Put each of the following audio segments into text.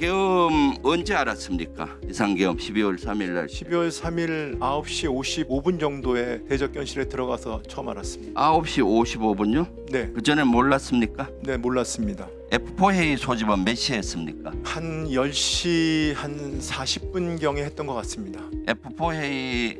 비상계엄 언제 알았습니까? 비상계엄 12월 3일 날 12월 3일 9시 55분 정도에 대적견실에 들어가서 처음 알았습니다. 9시 55분요? 네, 그전에 몰랐습니까? 네 몰랐습니다. F4 회의 소집은 몇 시에 했습니까? 한 10시 한 40분경에 했던 것 같습니다. F4 회의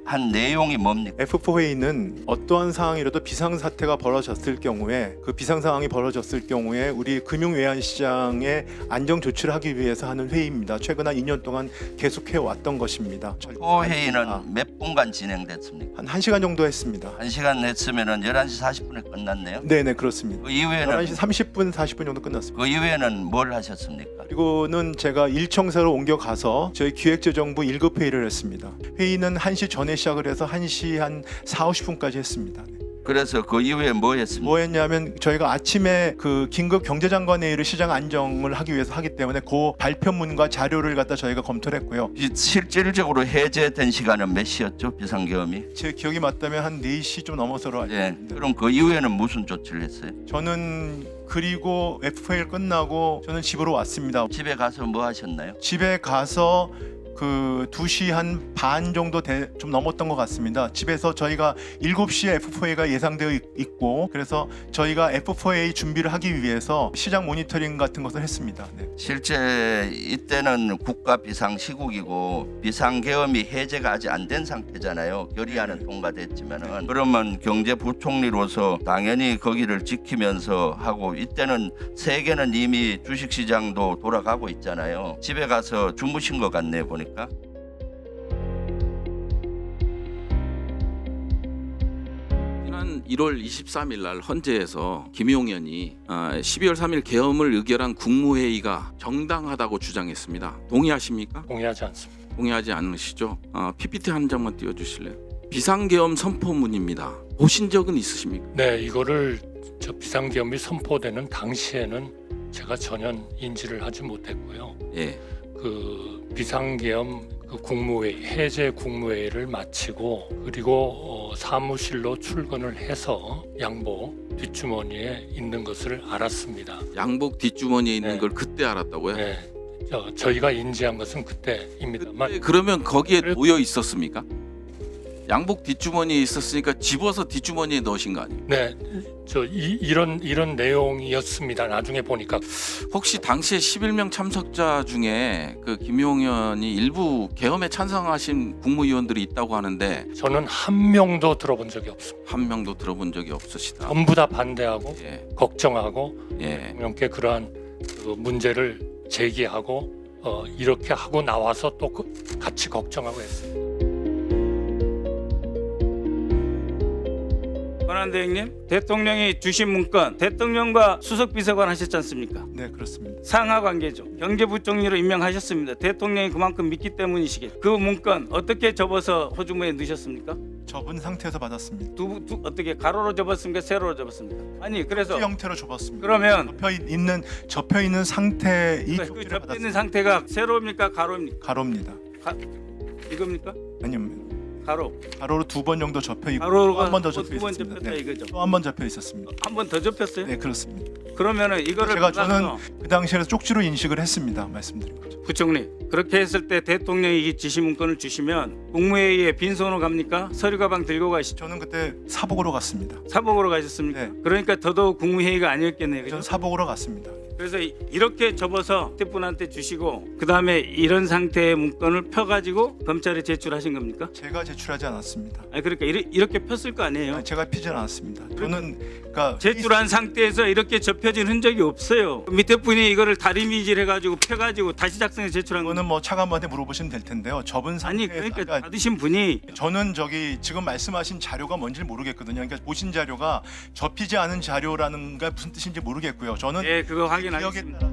한 내용이 뭡니까? F4 회의는 어떠한 상황이라도 비상사태가 벌어졌을 경우에 그 비상상황이 벌어졌을 경우에 우리 금융외환시장의 안정조치를 하기 위해서 하는 회의입니다. 최근 한 2년 동안 계속해 왔던 것입니다. F4 회의는 몇 분간 진행됐습니까? 한 1시간 정도 했습니다. 1시간 했으면 11시 40분에 끝났네요. 네네 그렇습니다. 그 이후에는 11시 30분 40분 정도 끝났습니다. 그 이후에는 뭘 하셨습니까? 그리고는 제가 일청사로 옮겨가서 저희 기획재정부 1급 회의를 했습니다. 회의는 1시 전에 시작을 해서 1시 한 4, 50분까지 했습니다. 네. 그래서 그 이후에 뭐 했습니까? 뭐 했냐면 저희가 아침에 그 긴급 경제장관 회의를 시장 안정을 하기 위해서 하기 때문에 그 발표문과 자료를 갖다 저희가 검토를 했고요. 실질적으로 해제된 시간은 몇 시였죠? 비상계엄이? 제 기억이 맞다면 한 4시 좀 넘어서로 알고 예. 있습니다. 그럼 그 이후에는 무슨 조치를 했어요? 저는 그리고 F1 끝나고 저는 집으로 왔습니다. 집에 가서 뭐 하셨나요? 집에 가서 그 2시 한 반 정도 좀 넘었던 것 같습니다. 집에서 저희가 7시에 F4A가 예상되어 있고 그래서 저희가 F4A 준비를 하기 위해서 시장 모니터링 같은 것을 했습니다. 네. 실제 이때는 국가 비상 시국이고 비상계엄이 해제가 아직 안 된 상태잖아요. 결의안은 통과됐지만은 그러면 경제부총리로서 당연히 거기를 지키면서 하고 이때는 세계는 이미 주식시장도 돌아가고 있잖아요. 집에 가서 주무신 것 같네요 보니까. 지난 1월 23일 날 헌재에서 김용현이 12월 3일 계엄을 의결한 국무회의가 정당하다고 주장했습니다. 동의하십니까? 동의하지 않습니다. 동의하지 않으시죠? PPT 한 장만 띄워주실래요? 비상계엄 선포문입니다. 보신 적은 있으십니까? 네, 이거를 저 비상계엄이 선포되는 당시에는 제가 전혀 인지를 하지 못했고요. 예. 그 비상계엄 그 국무회의 해제 국무회의를 마치고 그리고 사무실로 출근을 해서 양복 뒷주머니에 있는 것을 알았습니다. 양복 뒷주머니에 있는 네. 걸 그때 알았다고요? 네, 저희가 인지한 것은 그때입니다만 그때 그러면 거기에 놓여 있었습니까? 양복 뒷주머니에 있었으니까 집어서 뒷주머니에 넣으신 거 아니에요? 네, 이런 내용이었습니다. 나중에 보니까 혹시 당시에 11명 참석자 중에 그 김용현이 일부 계엄에 찬성하신 국무위원들이 있다고 하는데 저는 한 명도 들어본 적이 없습니다. 한 명도 들어본 적이 없으시다. 전부 다 반대하고 예, 걱정하고 예. 대통령께 그러한 그 문제를 제기하고 이렇게 하고 나와서 또 같이 걱정하고 했습니다. 권한대 행님, 대통령이 주신 문건 대통령과 수석비서관 하셨지 않습니까? 네 그렇습니다. 상하 관계죠. 경제부총리로 임명하셨습니다. 대통령이 그만큼 믿기 때문이시겠죠. 그 문건 어떻게 접어서 호주머니에 넣으셨습니까? 접은 상태에서 받았습니다. 어떻게 가로로 접었습니까? 세로로 접었습니까? 아니 그래서 이 형태로 접었습니다. 그러면 접혀 있는 상태 이 그 쪽지를 접혀 있는 받았습니다. 상태가 세로입니까? 가로입니까? 가로입니다. 이겁니까? 아니면 가로. 가로로 2번 정도 접혀 있고 가로가 한 번 더 접혀 두번 있었습니다. 접혔다 네. 이거죠. 또 한 번 접혀 있었습니다. 한 번 더 접혔어요? 네 그렇습니다. 그러면은 이거를 저는 받아서 그 당시에 쪽지로 인식을 했습니다. 말씀드린 거죠. 부총리 그렇게 했을 때 대통령이 이 지시 문건을 주시면 국무회의에 빈손으로 갑니까? 서류 가방 들고 가시죠? 저는 그때 사복으로 갔습니다. 사복으로 가셨습니까? 네. 그러니까 더더욱 국무회의가 아니었겠네요. 그죠? 저는 사복으로 갔습니다. 그래서 이렇게 접어서 대표한테 주시고 그 다음에 이런 상태의 문건을 펴가지고 검찰에 제출하신 겁니까? 제가 제출하지 않았습니다. 아니 그러니까 이렇게 폈을 거 아니에요? 아니, 제가 피지 않았습니다. 저는 그러니까 제출한 상태에서 이렇게 접혀진 흔적이 없어요. 밑에 분이 이거를 다리미질 해가지고 펴가지고 다시 작성해 제출한 거. 이거는 뭐 차관한테 물어보시면 될 텐데요. 접은 아니 상태에서 그러니까 받으신 분이 저는 지금 말씀하신 자료가 뭔지 모르겠거든요. 그러니까 보신 자료가 접히지 않은 자료라는 게 무슨 뜻인지 모르겠고요. 저는 예 그거 기억에 확인하겠습니다. 따라